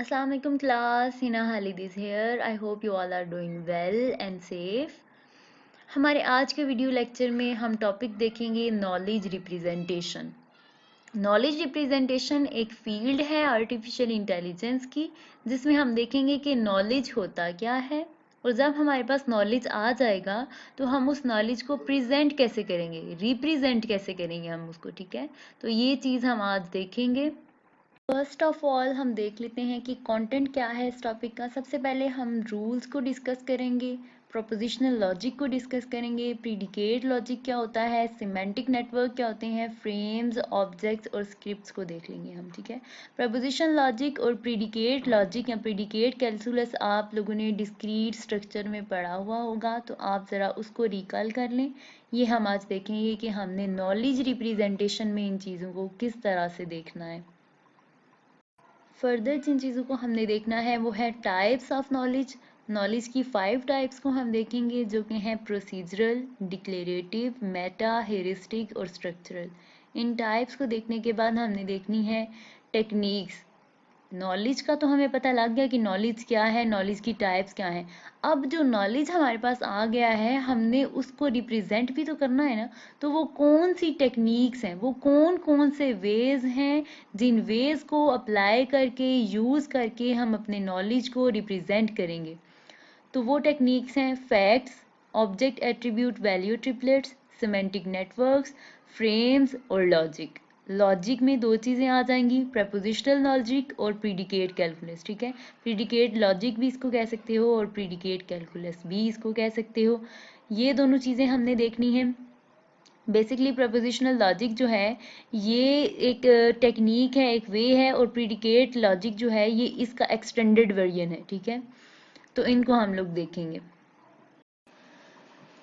Assalamu alaikum class, Hina Halid is here. I hope you all are doing well and safe. हमारे आज के video lecture में हम topic देखेंगे knowledge representation. Knowledge representation एक field है आर्टिफिशियल इंटेलिजेंस की, जिसमें हम देखेंगे कि नॉलेज होता क्या है और जब हमारे पास नॉलेज आ जाएगा तो हम उस नॉलेज को प्रेजेंट कैसे करेंगे, रिप्रेजेंट कैसे करेंगे हम उसको। ठीक है, तो ये चीज़ हम आज देखेंगे। फर्स्ट ऑफ ऑल हम देख लेते हैं कि कंटेंट क्या है इस टॉपिक का। सबसे पहले हम रूल्स को डिस्कस करेंगे, प्रोपोजिशनल लॉजिक को डिस्कस करेंगे, प्रीडिकेट लॉजिक क्या होता है, सिमेंटिक नेटवर्क क्या होते हैं, फ्रेम्स, ऑब्जेक्ट्स और स्क्रिप्ट्स को देख लेंगे हम। ठीक है, प्रोपोजिशनल लॉजिक और प्रीडिकेट लॉजिक या प्रीडिकेट कैलकुलस आप लोगों ने डिस्क्रीट स्ट्रक्चर में पढ़ा हुआ होगा, तो आप ज़रा उसको रिकॉल कर लें। ये हम आज देखेंगे कि हमने नॉलेज रिप्रेजेंटेशन में इन चीज़ों को किस तरह से देखना है। फर्दर जिन चीज़ों को हमने देखना है वो है टाइप्स ऑफ नॉलेज। नॉलेज की 5 टाइप्स को हम देखेंगे, जो कि हैं प्रोसीजरल, डिक्लेरेटिव, मेटा, हेरिस्टिक और स्ट्रक्चरल। इन टाइप्स को देखने के बाद हमने देखनी है टेक्निक्स। नॉलेज का तो हमें पता लग गया कि नॉलेज क्या है, नॉलेज की टाइप्स क्या हैं। अब जो नॉलेज हमारे पास आ गया है, हमने उसको रिप्रेजेंट भी तो करना है ना। तो वो कौन सी टेक्निक्स हैं, वो कौन कौन से वेज हैं जिन वेज को अप्लाई करके, यूज़ करके हम अपने नॉलेज को रिप्रेजेंट करेंगे। तो वो टेक्निक्स हैं facts, object attribute value triplets, semantic networks, frames और लॉजिक। लॉजिक में दो चीज़ें आ जाएंगी, प्रपोजिशनल लॉजिक और प्रीडिकेट कैलकुलस। ठीक है, प्रीडिकेट लॉजिक भी इसको कह सकते हो और प्रीडिकेट कैलकुलस भी इसको कह सकते हो। ये दोनों चीज़ें हमने देखनी है। बेसिकली प्रपोजिशनल लॉजिक जो है ये एक टेक्निक है, एक वे है, और प्रीडिकेट लॉजिक जो है ये इसका एक्सटेंडेड वर्जन है। ठीक है, तो इनको हम लोग देखेंगे।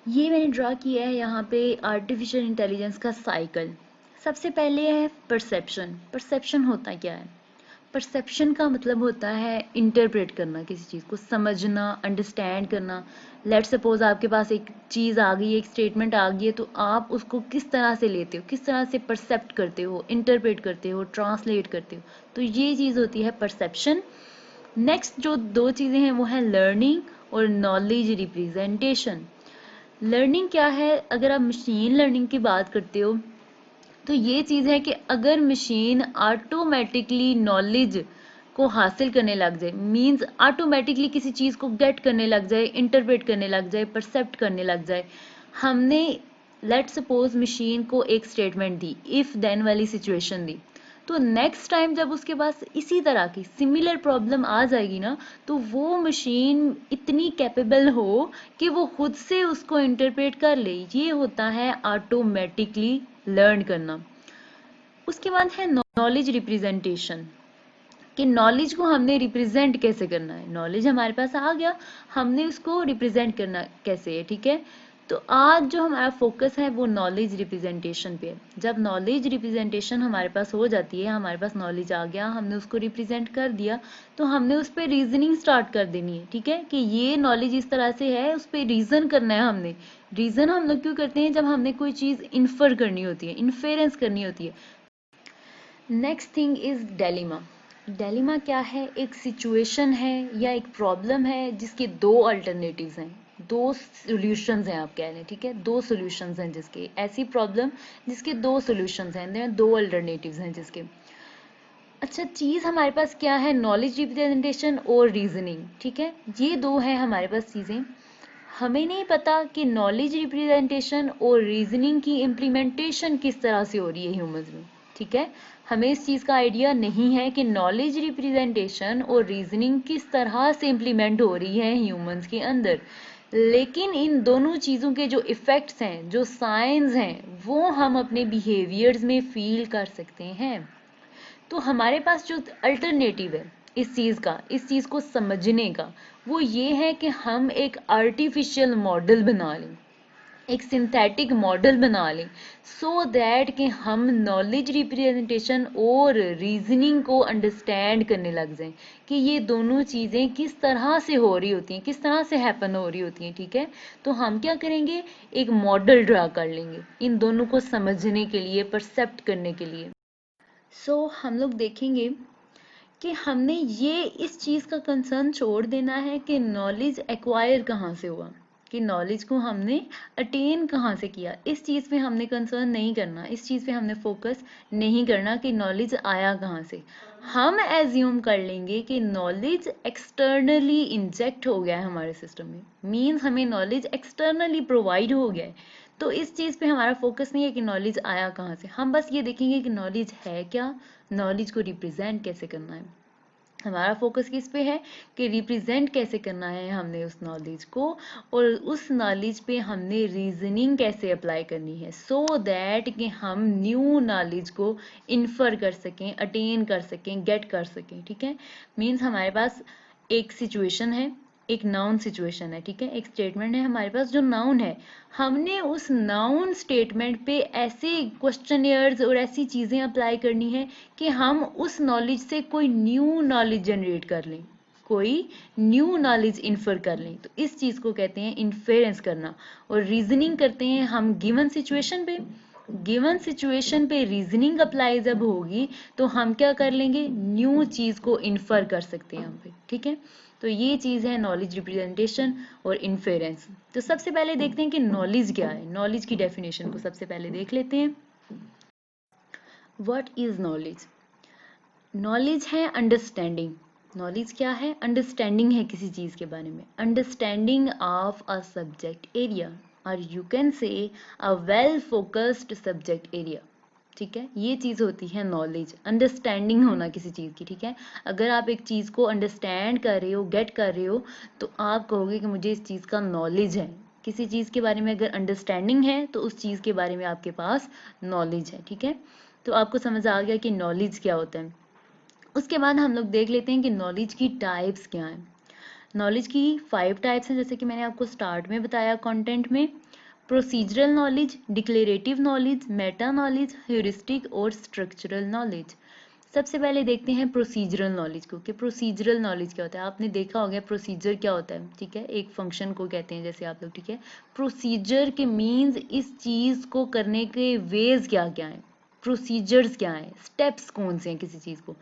ये मैंने ड्रा किया है यहाँ पे आर्टिफिशियल इंटेलिजेंस का साइकिल। सबसे पहले है परसेप्शन। परसेप्शन होता क्या है? परसेप्शन का मतलब होता है इंटरप्रेट करना, किसी चीज़ को समझना, अंडरस्टैंड करना। लेट सपोज आपके पास एक चीज़ आ गई है, एक स्टेटमेंट आ गई है, तो आप उसको किस तरह से लेते हो, किस तरह से परसेप्ट करते हो, इंटरप्रेट करते हो, ट्रांसलेट करते हो। तो ये चीज़ होती है परसेप्शन। नेक्स्ट जो दो चीज़ें हैं वो है लर्निंग और नॉलेज रिप्रेजेंटेशन। लर्निंग क्या है? अगर आप मशीन लर्निंग की बात करते हो तो ये चीज़ है कि अगर मशीन ऑटोमेटिकली नॉलेज को हासिल करने लग जाए, मींस ऑटोमेटिकली किसी चीज़ को गेट करने लग जाए, इंटरप्रेट करने लग जाए, परसेप्ट करने लग जाए। हमने लेट सपोज मशीन को एक स्टेटमेंट दी, इफ देन वाली सिचुएशन दी, तो नेक्स्ट टाइम जब उसके पास इसी तरह की सिमिलर प्रॉब्लम आ जाएगी ना, तो वो मशीन इतनी कैपेबल हो कि वो खुद से उसको इंटरप्रेट कर ले। ये होता है ऑटोमेटिकली लर्न करना। उसके बाद है नॉलेज रिप्रेजेंटेशन, कि नॉलेज को हमने रिप्रेजेंट कैसे करना है। नॉलेज हमारे पास आ गया, हमने उसको रिप्रेजेंट करना कैसे है। ठीक है, तो आज जो हमारा फोकस है वो नॉलेज रिप्रेजेंटेशन पे है। जब नॉलेज रिप्रेजेंटेशन हमारे पास हो जाती है, हमारे पास नॉलेज आ गया, हमने उसको रिप्रेजेंट कर दिया, तो हमने उस पर रीजनिंग स्टार्ट कर देनी है। ठीक है, कि ये नॉलेज इस तरह से है, उस पर रीजन करना है हमने। रीजन हम लोग क्यों करते हैं? जब हमने कोई चीज़ इन्फर करनी होती है, इन्फेरेंस करनी होती है। Next thing is dilemma. Dilemma क्या है? एक सिचुएशन है या एक प्रॉब्लम है जिसके दो अल्टरनेटिव्स हैं, दो सॉल्यूशंस हैं आप कह लें। ठीक है, दो सॉल्यूशंस हैं जिसके, ऐसी प्रॉब्लम जिसके दो सॉल्यूशंस हैं, दो अल्टरनेटिव्स हैं जिसके। अच्छा, चीज़ हमारे पास क्या है? नॉलेज रिप्रेजेंटेशन और रीजनिंग। ठीक है, ये दो हैं हमारे पास चीज़ें। हमें नहीं पता कि नॉलेज रिप्रेजेंटेशन और रीजनिंग की इम्प्लीमेंटेशन किस तरह से हो रही है ह्यूमंस में। ठीक है, हमें इस चीज़ का आइडिया नहीं है कि नॉलेज रिप्रेजेंटेशन और रीजनिंग किस तरह से इम्प्लीमेंट हो रही है ह्यूमंस के अंदर। लेकिन इन दोनों चीज़ों के जो इफ़ेक्ट्स हैं, जो साइंस हैं, वो हम अपने बिहेवियर्स में फील कर सकते हैं। तो हमारे पास जो अल्टरनेटिव है इस चीज़ का, इस चीज़ को समझने का, वो ये है कि हम एक आर्टिफिशियल मॉडल बना लें, एक सिंथेटिक मॉडल बना लें, सो दैट कि हम नॉलेज रिप्रेजेंटेशन और रीजनिंग को अंडरस्टैंड करने लग जाएं कि ये दोनों चीज़ें किस तरह से हो रही होती हैं, किस तरह से हैपन हो रही होती हैं। ठीक है, तो हम क्या करेंगे? एक मॉडल ड्रा कर लेंगे इन दोनों को समझने के लिए, परसेप्ट करने के लिए। सो हम लोग देखेंगे कि हमने ये इस चीज़ का कंसर्न छोड़ देना है कि नॉलेज एक्वायर कहाँ से हुआ, कि नॉलेज को हमने अटेन कहाँ से किया। इस चीज़ पे हमने कंसर्न नहीं करना, इस चीज़ पे हमने फोकस नहीं करना कि नॉलेज आया कहाँ से। हम एज्यूम कर लेंगे कि नॉलेज एक्सटर्नली इंजेक्ट हो गया है हमारे सिस्टम में, मीन्स हमें नॉलेज एक्सटर्नली प्रोवाइड हो गया है। तो इस चीज़ पे हमारा फोकस नहीं है कि नॉलेज आया कहाँ से, हम बस ये देखेंगे कि नॉलेज है क्या, नॉलेज को रिप्रेजेंट कैसे करना है। हमारा फोकस किस पे है कि रिप्रेजेंट कैसे करना है हमने उस नॉलेज को, और उस नॉलेज पे हमने रीजनिंग कैसे अप्लाई करनी है, सो दैट कि हम न्यू नॉलेज को इन्फर कर सकें, अटेन कर सकें, गेट कर सकें। ठीक है, मीन्स हमारे पास एक सिचुएशन है, एक नाउन सिचुएशन है, ठीक है, एक स्टेटमेंट है हमारे पास जो नाउन है, हमने उस नाउन स्टेटमेंट पे ऐसे क्वेश्चनियर्स और ऐसी चीज़ें अप्लाई करनी है कि हम उस नॉलेज से कोई न्यू नॉलेज जनरेट कर लें, कोई न्यू नॉलेज इन्फर कर लें। तो इस चीज़ को कहते हैं इन्फेरेंस करना। और रीजनिंग करते हैं हम गिवन सिचुएशन पे, गिवन सिचुएशन पे रीजनिंग अप्लाई जब होगी तो हम क्या कर लेंगे, न्यू चीज़ को इन्फर कर सकते हैं हम पे। ठीक है, तो ये चीज़ है नॉलेज रिप्रेजेंटेशन और इन्फेरेंस। तो सबसे पहले देखते हैं कि नॉलेज क्या है, नॉलेज की डेफिनेशन को सबसे पहले देख लेते हैं। What is knowledge? नॉलेज है अंडरस्टैंडिंग। नॉलेज क्या है? अंडरस्टैंडिंग है किसी चीज़ के बारे में, understanding of a subject area, और you can say a well focused subject area. ठीक है, ये चीज़ होती है नॉलेज, अंडरस्टैंडिंग होना किसी चीज़ की। ठीक है, अगर आप एक चीज़ को अंडरस्टैंड कर रहे हो, गेट कर रहे हो, तो आप कहोगे कि मुझे इस चीज़ का नॉलेज है। किसी चीज़ के बारे में अगर अंडरस्टैंडिंग है तो उस चीज़ के बारे में आपके पास नॉलेज है। ठीक है, तो आपको समझ आ गया कि नॉलेज क्या होता है। उसके बाद हम लोग देख लेते हैं कि नॉलेज की टाइप्स क्या हैं। नॉलेज की 5 टाइप्स हैं, जैसे कि मैंने आपको स्टार्ट में बताया कंटेंट में। Procedural knowledge, declarative knowledge, Meta knowledge, heuristic और स्ट्रक्चरल नॉलेज। सबसे पहले देखते हैं प्रोसीजरल नॉलेज को, कि प्रोसीजरल नॉलेज क्या होता है। आपने देखा होगा प्रोसीजर क्या होता है, ठीक है, एक फंक्शन को कहते हैं जैसे आप लोग। ठीक है, प्रोसीजर के मीन्स इस चीज़ को करने के वेज क्या क्या हैं, प्रोसीजर्स क्या हैं, स्टेप्स कौन से हैं किसी चीज़ को।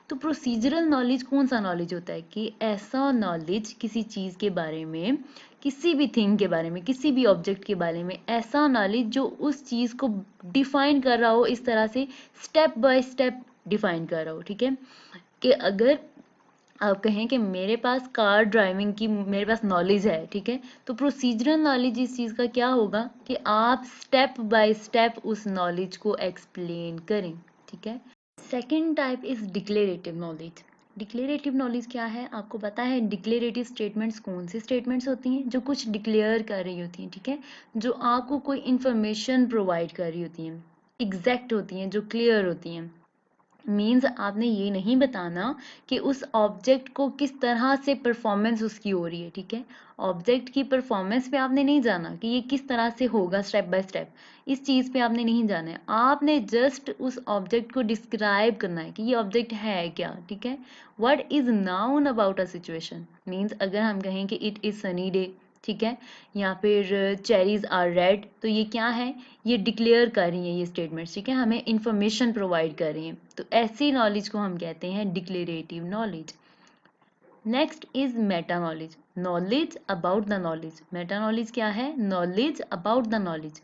तो प्रोसीजरल नॉलेज कौन सा नॉलेज होता है, कि ऐसा नॉलेज किसी चीज़ के बारे में, किसी भी थिंग के बारे में, किसी भी ऑब्जेक्ट के बारे में, ऐसा नॉलेज जो उस चीज़ को डिफाइन कर रहा हो, इस तरह से स्टेप बाय स्टेप डिफाइन कर रहा हो। ठीक है, कि अगर आप कहें कि मेरे पास कार ड्राइविंग की मेरे पास नॉलेज है, ठीक है, तो प्रोसीजरल नॉलेज इस चीज़ का क्या होगा कि आप स्टेप बाय स्टेप उस नॉलेज को एक्सप्लेन करें। ठीक है, second type is declarative knowledge. Declarative knowledge क्या है, आपको पता है डिक्लेरेटिव स्टेटमेंट्स कौन सी स्टेटमेंट्स होती हैं, जो कुछ डिक्लेयर कर रही होती हैं। ठीक है, जो आपको कोई इंफॉर्मेशन प्रोवाइड कर रही होती हैं, एग्जैक्ट होती हैं, जो क्लियर होती हैं। मीन्स आपने ये नहीं बताना कि उस ऑब्जेक्ट को किस तरह से परफॉर्मेंस उसकी हो रही है। ठीक है, ऑब्जेक्ट की परफॉर्मेंस पे आपने नहीं जाना कि ये किस तरह से होगा स्टेप बाय स्टेप, इस चीज़ पे आपने नहीं जाना है। आपने जस्ट उस ऑब्जेक्ट को डिस्क्राइब करना है कि ये ऑब्जेक्ट है क्या। ठीक है, what is noun about a situation, means अगर हम कहें कि इट इज़ सनी डे, ठीक है, या फिर चेरीज आर रेड, तो ये क्या है, ये डिक्लेयर कर रही हैं ये स्टेटमेंट्स। ठीक है, हमें इंफॉर्मेशन प्रोवाइड कर रही हैं, तो ऐसी नॉलेज को हम कहते हैं declarative knowledge. Next is Meta knowledge, knowledge about the knowledge. Meta knowledge क्या है, knowledge about the knowledge.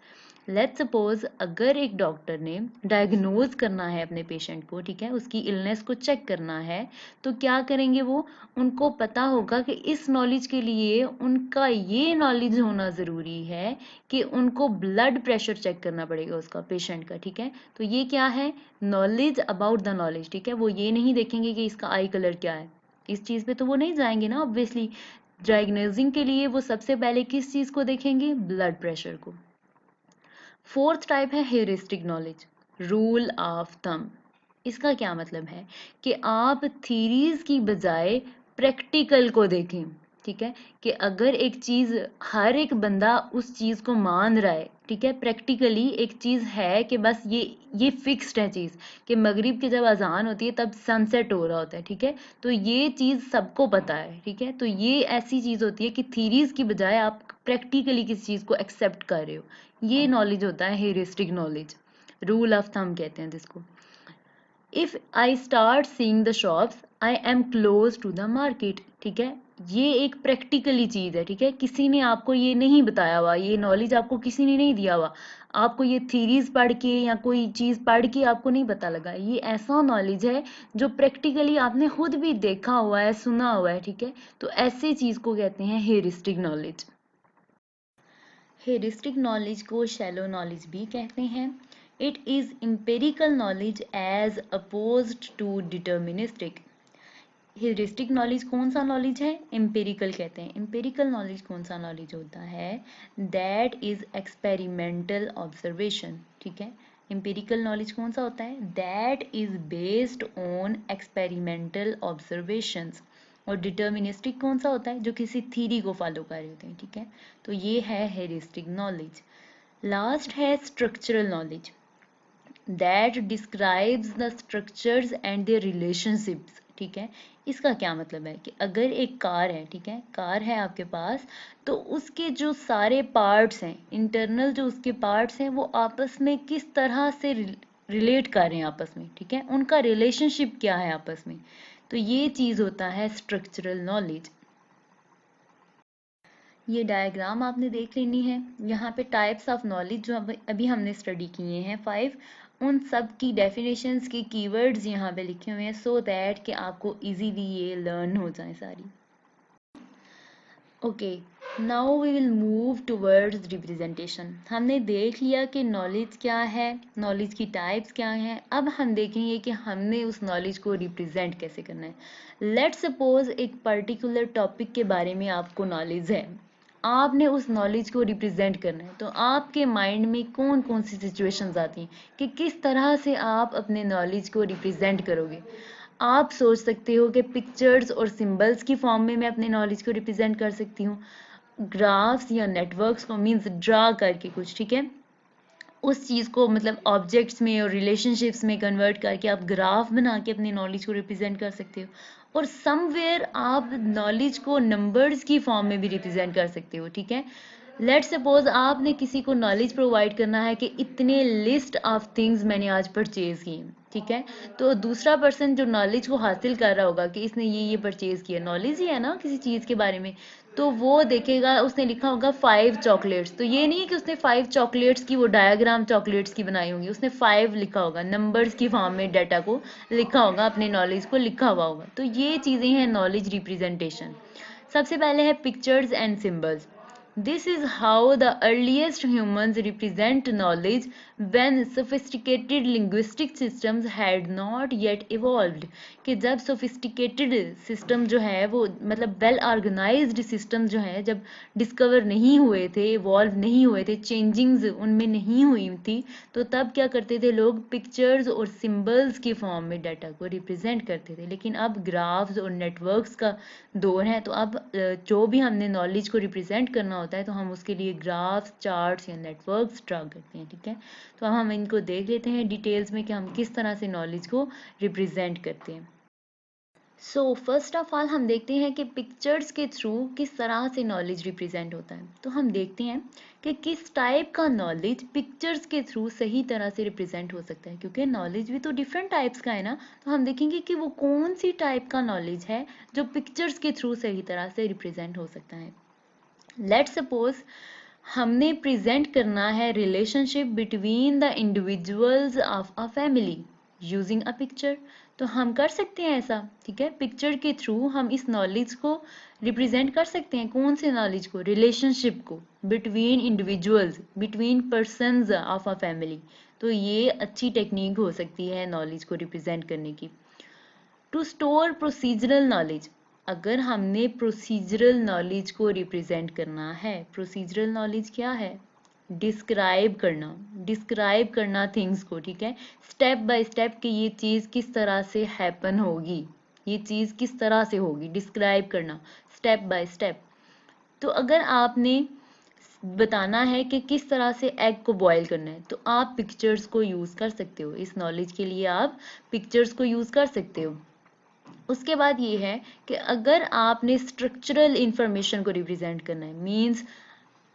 Let's suppose अगर एक डॉक्टर ने डायग्नोज करना है अपने पेशेंट को, ठीक है, उसकी इलनेस को चेक करना है, तो क्या करेंगे वो, उनको पता होगा कि इस नॉलेज के लिए उनका ये नॉलेज होना ज़रूरी है कि उनको ब्लड प्रेशर चेक करना पड़ेगा उसका, पेशेंट का। ठीक है, तो ये क्या है, नॉलेज अबाउट द नॉलेज। ठीक है, वो ये नहीं देखेंगे कि इसका आई कलर क्या है, इस चीज़ पे तो वो नहीं जाएंगे ना ऑब्वियसली। डायग्नोजिंग के लिए वो सबसे पहले किस चीज़ को देखेंगे, ब्लड प्रेशर को। फोर्थ टाइप है heuristic knowledge, rule of thumb. इसका क्या मतलब है कि आप थीरीज की बजाय प्रैक्टिकल को देखें। ठीक है, कि अगर एक चीज़ हर एक बंदा उस चीज़ को मान रहा है, ठीक है, प्रैक्टिकली एक चीज़ है कि बस ये फिक्स्ड है चीज़, कि मगरिब की जब अजान होती है तब सनसेट हो रहा होता है। ठीक है, तो ये चीज़ सबको पता है। ठीक है, तो ये ऐसी चीज़ होती है कि थीरीज की बजाय आप प्रैक्टिकली किसी चीज़ को एक्सेप्ट कर रहे हो, ये नॉलेज होता है heuristic knowledge, rule of thumb कहते हैं जिसको। If I start seeing the shops, I am close to the market, ठीक है। ये एक प्रैक्टिकली चीज है, ठीक है। किसी ने आपको ये नहीं बताया हुआ, ये नॉलेज आपको किसी ने नहीं दिया हुआ, आपको ये थीरीज पढ़ के या कोई चीज पढ़ के आपको नहीं पता लगा। ये ऐसा नॉलेज है जो प्रैक्टिकली आपने खुद भी देखा हुआ है, सुना हुआ है, ठीक है। तो ऐसी चीज को कहते हैं हेरिस्टिक नॉलेज। हेरिस्टिक नॉलेज को शैलो नॉलेज भी कहते हैं। It is empirical knowledge as opposed to deterministic. Heuristic knowledge कौन सा नॉलेज है? एम्पिरिकल कहते हैं। एम्पिरिकल नॉलेज कौन सा नॉलेज होता है? दैट इज एक्सपेरिमेंटल ऑब्जर्वेशन, ठीक है। एम्पिरिकल नॉलेज कौन सा होता है? That is based on experimental observations. और डिटर्मिनिस्टिक कौन सा होता है? जो किसी थ्योरी को फॉलो कर रहे होते हैं, ठीक है। तो ये है हेरिस्टिक नॉलेज। लास्ट है structural knowledge, that describes the structures and there relationships, ठीक है। इसका क्या मतलब है कि अगर एक कार है, ठीक है, कार है आपके पास, तो उसके जो सारे पार्ट्स हैं, इंटरनल जो उसके पार्ट्स हैं, वो आपस में किस तरह से रिलेट कर रहे हैं आपस में, ठीक है, उनका रिलेशनशिप क्या है आपस में। तो ये चीज होता है स्ट्रक्चरल नॉलेज। ये डायग्राम आपने देख लेनी है। यहाँ पे टाइप्स ऑफ नॉलेज जो अभी हमने स्टडी किए हैं 5, उन सब की डेफिनेशंस की कीवर्ड्स यहाँ पे लिखे हुए हैं, सो दैट कि आपको इजीली ये लर्न हो जाए सारी। Okay, now we will move towards representation. हमने देख लिया कि नॉलेज क्या है, नॉलेज की टाइप्स क्या हैं। अब हम देखेंगे कि हमने उस नॉलेज को रिप्रेजेंट कैसे करना है। लेट्स सपोज एक पर्टिकुलर टॉपिक के बारे में आपको नॉलेज है, आपने उस नॉलेज को रिप्रेजेंट करना है, तो आपके माइंड में कौन कौन सी सिचुएशंस आती हैं कि किस तरह से आप अपने नॉलेज को रिप्रेजेंट करोगे। आप सोच सकते हो कि पिक्चर्स और सिंबल्स की फॉर्म में मैं अपने नॉलेज को रिप्रेजेंट कर सकती हूँ, ग्राफ्स या नेटवर्क्स को मीन्स ड्रा करके कुछ, ठीक है, उस चीज़ को मतलब ऑब्जेक्ट्स में और रिलेशनशिप्स में कन्वर्ट करके आप ग्राफ बना के अपनी नॉलेज को रिप्रेजेंट कर सकते हो। और समवेयर आप नॉलेज को नंबर्स की फॉर्म में भी रिप्रेजेंट कर सकते हो, ठीक है। लेट सपोज आपने किसी को नॉलेज प्रोवाइड करना है कि इतने लिस्ट ऑफ थिंग्स मैंने आज परचेज की, ठीक है। तो दूसरा पर्सन जो नॉलेज को हासिल कर रहा होगा कि इसने ये परचेज किया, नॉलेज ही है ना किसी चीज़ के बारे में, तो वो देखेगा उसने लिखा होगा 5 चॉकलेट्स। तो ये नहीं है कि उसने 5 चॉकलेट्स की वो डायग्राम चॉकलेट्स की बनाई होंगी, उसने 5 लिखा होगा, नंबर्स की फॉर्म में डाटा को लिखा होगा, अपने नॉलेज को लिखा हुआ होगा। तो ये चीज़ें हैं नॉलेज रिप्रेजेंटेशन। सबसे पहले है pictures and symbols. This is how the earliest humans represent knowledge when sophisticated linguistic systems had not yet evolved। कि जब sophisticated system जो है वो मतलब well organized system जो है जब discover नहीं हुए थे, evolve नहीं हुए थे, changings उनमें नहीं हुई थी, तो तब क्या करते थे लोग पिक्चर्स और सिंबल्स की फॉर्म में डाटा को रिप्रेजेंट करते थे। लेकिन अब ग्राफ्स और नेटवर्क्स का दौर है, तो अब जो भी हमने नॉलेज को रिप्रेजेंट करना होता है तो हम उसके लिए ग्राफ्स, चार्ट्स या नेटवर्क्स ड्रा करते हैं, ठीक है। तो अब हम इनको देख लेते हैं डिटेल्स में कि हम किस तरह से नॉलेज को रिप्रेजेंट करते हैं। सो फर्स्ट ऑफ ऑल हम देखते हैं कि पिक्चर्स के थ्रू किस तरह से नॉलेज रिप्रेजेंट होता है। तो हम देखते हैं कि किस टाइप का नॉलेज पिक्चर्स के थ्रू सही तरह से रिप्रेजेंट हो सकता है, क्योंकि नॉलेज भी तो डिफरेंट टाइप्स का है ना। तो हम देखेंगे कि वो कौन सी टाइप का नॉलेज है जो पिक्चर्स के थ्रू सही तरह से रिप्रेजेंट हो सकता है। लेट्स सपोज हमने प्रेजेंट करना है relationship between the individuals of a family using a picture. तो हम कर सकते हैं ऐसा, ठीक है। पिक्चर के थ्रू हम इस नॉलेज को रिप्रेजेंट कर सकते हैं। कौन से नॉलेज को? रिलेशनशिप को between individuals, between persons of a family. तो ये अच्छी टेक्निक हो सकती है नॉलेज को रिप्रेजेंट करने की। टू स्टोर प्रोसीजरल नॉलेज, अगर हमने प्रोसीजरल नॉलेज को रिप्रेजेंट करना है, प्रोसीजरल नॉलेज क्या है? डिस्क्राइब करना थिंग्स को, ठीक है, स्टेप बाय स्टेप कि ये चीज़ किस तरह से हैपन होगी, ये चीज़ किस तरह से होगी, डिस्क्राइब करना स्टेप बाय स्टेप। तो अगर आपने बताना है कि किस तरह से एग को बॉईल करना है, तो आप पिक्चर्स को यूज़ कर सकते हो। इस नॉलेज के लिए आप पिक्चर्स को यूज़ कर सकते हो। उसके बाद ये है कि अगर आपने स्ट्रक्चरल इंफॉर्मेशन को रिप्रेजेंट करना है, मींस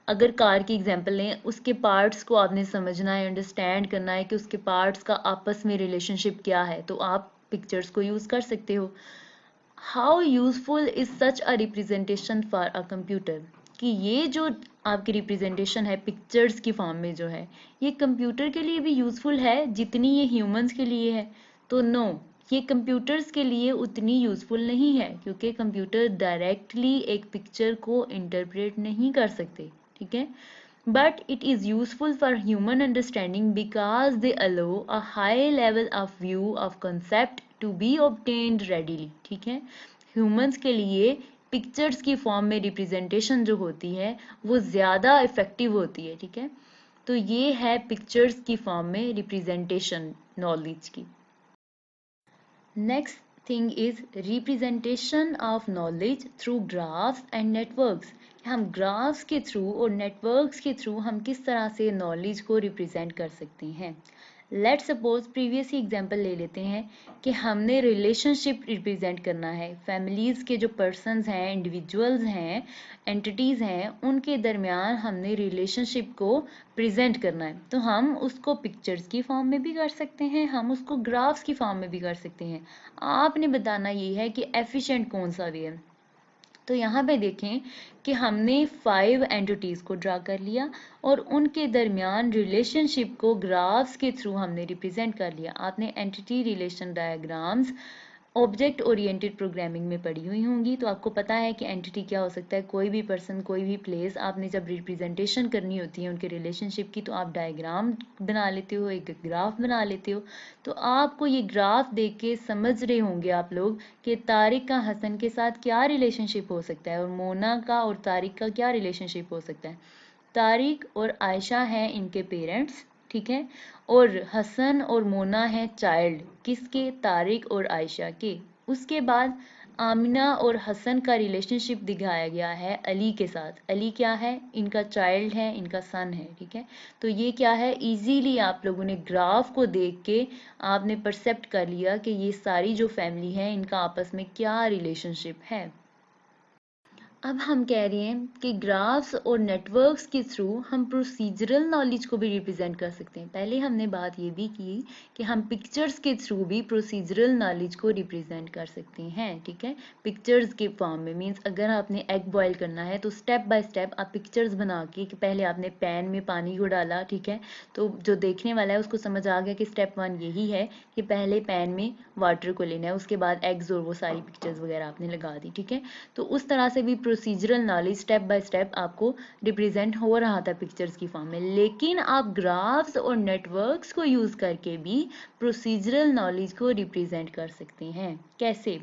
अगर कार की एग्जांपल लें, उसके पार्ट्स को आपने समझना है, अंडरस्टैंड करना है कि उसके पार्ट्स का आपस में रिलेशनशिप क्या है, तो आप पिक्चर्स को यूज़ कर सकते हो। How useful is such a representation for a computer, कि ये जो आपकी रिप्रेजेंटेशन है पिक्चर्स की फॉर्म में जो है, ये कंप्यूटर के लिए भी यूजफुल है जितनी ये ह्यूमंस के लिए है? तो नो, ये कंप्यूटर्स के लिए उतनी यूजफुल नहीं है, क्योंकि कंप्यूटर डायरेक्टली एक पिक्चर को इंटरप्रेट नहीं कर सकते, ठीक है? But it is useful for human understanding because they allow a high level of view of concept to be obtained readily, ठीक है? ह्यूमंस के लिए पिक्चर्स की फॉर्म में रिप्रेजेंटेशन जो होती है वो ज़्यादा इफेक्टिव होती है, ठीक है? तो ये है पिक्चर्स की फॉर्म में रिप्रेजेंटेशन नॉलेज की। Next thing is representation of knowledge through graphs and networks। हम ग्राफ्स के थ्रू और नेटवर्क्स के थ्रू हम किस तरह से नॉलेज को रिप्रेजेंट कर सकते हैं। लेट सपोज प्रीवियस ही एग्जांपल ले लेते हैं कि हमने रिलेशनशिप रिप्रेजेंट करना है, फैमिलीज़ के जो पर्सन्स हैं, इंडिविजुअल्स हैं, एंटिटीज़ हैं, उनके दरमियान हमने रिलेशनशिप को प्रेजेंट करना है, तो हम उसको पिक्चर्स की फॉर्म में भी कर सकते हैं, हम उसको ग्राफ्स की फॉर्म में भी कर सकते हैं। आपने बताना ये है कि एफिशिएंट कौन सा वे है। तो यहाँ पे देखें कि हमने 5 एंटिटीज को ड्रा कर लिया और उनके दरमियान रिलेशनशिप को ग्राफ्स के थ्रू हमने रिप्रेजेंट कर लिया। आपने entity relation diagrams object oriented programming में पढ़ी हुई होंगी, तो आपको पता है कि एंटिटी क्या हो सकता है, कोई भी पर्सन, कोई भी प्लेस। आपने जब रिप्रेजेंटेशन करनी होती है उनके रिलेशनशिप की, तो आप डायग्राम बना लेते हो, एक ग्राफ बना लेते हो। तो आपको ये ग्राफ देख के समझ रहे होंगे आप लोग कि तारिक का हसन के साथ क्या रिलेशनशिप हो सकता है और मोना का और तारिक का क्या रिलेशनशिप हो सकता है। तारिक और आयशा हैं इनके पेरेंट्स, ठीक है, और हसन और मोना है चाइल्ड किसके, तारिक और आयशा के। उसके बाद आमिना और हसन का रिलेशनशिप दिखाया गया है अली के साथ। अली क्या है, इनका चाइल्ड है, इनका सन है, ठीक है। तो ये क्या है, इजीली आप लोगों ने ग्राफ को देख के आपने परसेप्ट कर लिया कि ये सारी जो फैमिली है इनका आपस में क्या रिलेशनशिप है। अब हम कह रहे हैं कि ग्राफ्स और नेटवर्क्स के थ्रू हम प्रोसीजरल नॉलेज को भी रिप्रेजेंट कर सकते हैं। पहले हमने बात ये भी की कि हम पिक्चर्स के थ्रू भी प्रोसीजरल नॉलेज को रिप्रेजेंट कर सकते हैं, ठीक है, पिक्चर्स के फॉर्म में। मींस अगर आपने एग बॉयल करना है तो स्टेप बाय स्टेप आप पिक्चर्स बना के, कि पहले आपने पैन में पानी को डाला, ठीक है, तो जो देखने वाला है उसको समझ आ गया कि स्टेप 1 यही है कि पहले पैन में वाटर को लेना है, उसके बाद एग्स और वो सारी पिक्चर्स वगैरह आपने लगा दी, ठीक है। तो उस तरह से भी procedural knowledge step by step आपको रिप्रेजेंट हो रहा था पिक्चर्स की फॉर्म में। लेकिन आप ग्राफ्स और नेटवर्क्स को यूज करके भी प्रोसीजरल नॉलेज को रिप्रेजेंट कर सकते हैं। कैसे?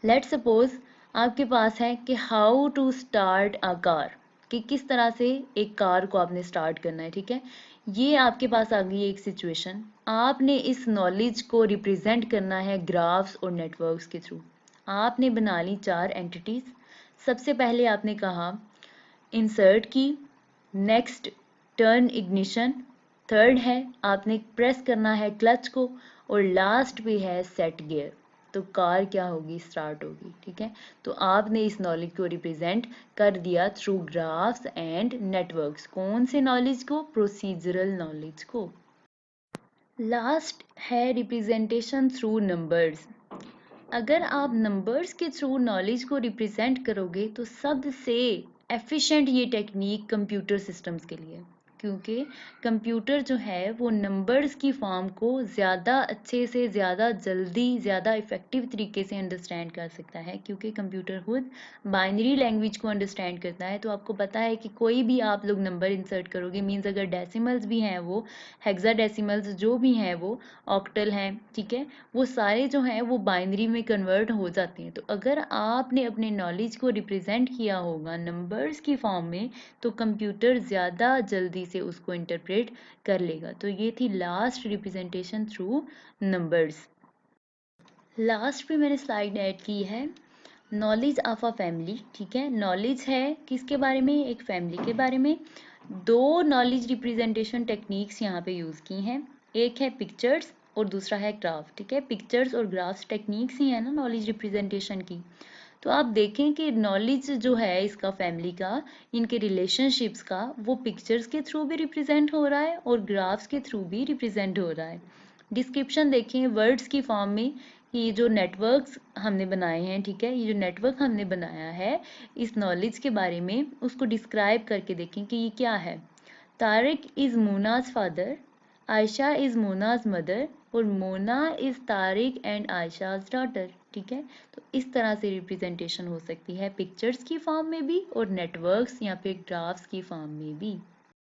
लेट सपोज आपके पास है कि how to start a car, कि किस तरह से एक कार को आपने स्टार्ट करना है, ठीक है। ये आपके पास आ गई एक सिचुएशन, आपने इस नॉलेज को रिप्रेजेंट करना है ग्राफ्स और नेटवर्क्स के थ्रू। आपने बना ली 4 एंटिटीज। सबसे पहले आपने कहा इंसर्ट की, नेक्स्ट टर्न इग्निशन, थर्ड है आपने प्रेस करना है क्लच को, और लास्ट पे है सेट गियर। तो कार क्या होगी, स्टार्ट होगी, ठीक है। तो आपने इस नॉलेज को रिप्रेजेंट कर दिया थ्रू ग्राफ्स एंड नेटवर्क्स। कौन से नॉलेज को, प्रोसीजरल नॉलेज को। लास्ट है रिप्रेजेंटेशन थ्रू नंबर्स। अगर आप नंबर्स के थ्रू नॉलेज को रिप्रेजेंट करोगे तो सबसे एफिशिएंट ये टेक्निक कंप्यूटर सिस्टम्स के लिए, क्योंकि कंप्यूटर जो है वो नंबर्स की फॉर्म को ज़्यादा अच्छे से, ज़्यादा जल्दी, ज़्यादा इफ़ेक्टिव तरीके से अंडरस्टैंड कर सकता है, क्योंकि कंप्यूटर खुद बाइनरी लैंग्वेज को अंडरस्टैंड करता है। तो आपको पता है कि कोई भी आप लोग नंबर इंसर्ट करोगे, मीन्स अगर डेसिमल्स भी हैं वो हेक्साडेसिमल्स जो भी हैं वो ऑक्टल हैं, ठीक है, वो सारे जो हैं वो बाइनरी में कन्वर्ट हो जाते हैं। तो अगर आपने अपने नॉलेज को रिप्रेजेंट किया होगा नंबर्स की फॉर्म में तो कंप्यूटर ज़्यादा जल्दी से उसको इंटरप्रेट कर लेगा। तो ये थी last representation through numbers. Last पे मैंने स्लाइड ऐड की है नॉलेज ऑफ अ फैमिली, ठीक है। नॉलेज है किसके बारे में, एक फैमिली के बारे में। 2 नॉलेज रिप्रेजेंटेशन टेक्निक्स यहाँ पे यूज़ की हैं, एक है पिक्चर्स और दूसरा है ग्राफ, ठीक है। पिक्चर्स और ग्राफ्स टेक्निक्स ही है ना नॉलेज रिप्रेजेंटेशन की। तो आप देखें कि नॉलेज जो है इसका फैमिली का, इनके रिलेशनशिप्स का, वो पिक्चर्स के थ्रू भी रिप्रेजेंट हो रहा है और ग्राफ्स के थ्रू भी रिप्रेजेंट हो रहा है। डिस्क्रिप्शन देखें वर्ड्स की फॉर्म में, ये जो नेटवर्क्स हमने बनाए हैं, ठीक है, ये जो नेटवर्क हमने बनाया है इस नॉलेज के बारे में, उसको डिस्क्राइब करके देखें कि ये क्या है। Tariq is Mona's father, Ayesha is Mona's mother, और Mona is Tariq and Ayesha's daughter. ठीक है, तो इस तरह से रिप्रेजेंटेशन हो सकती है पिक्चर्स की फॉर्म में भी और नेटवर्क्स या फिर ग्राफ्स की फॉर्म में भी।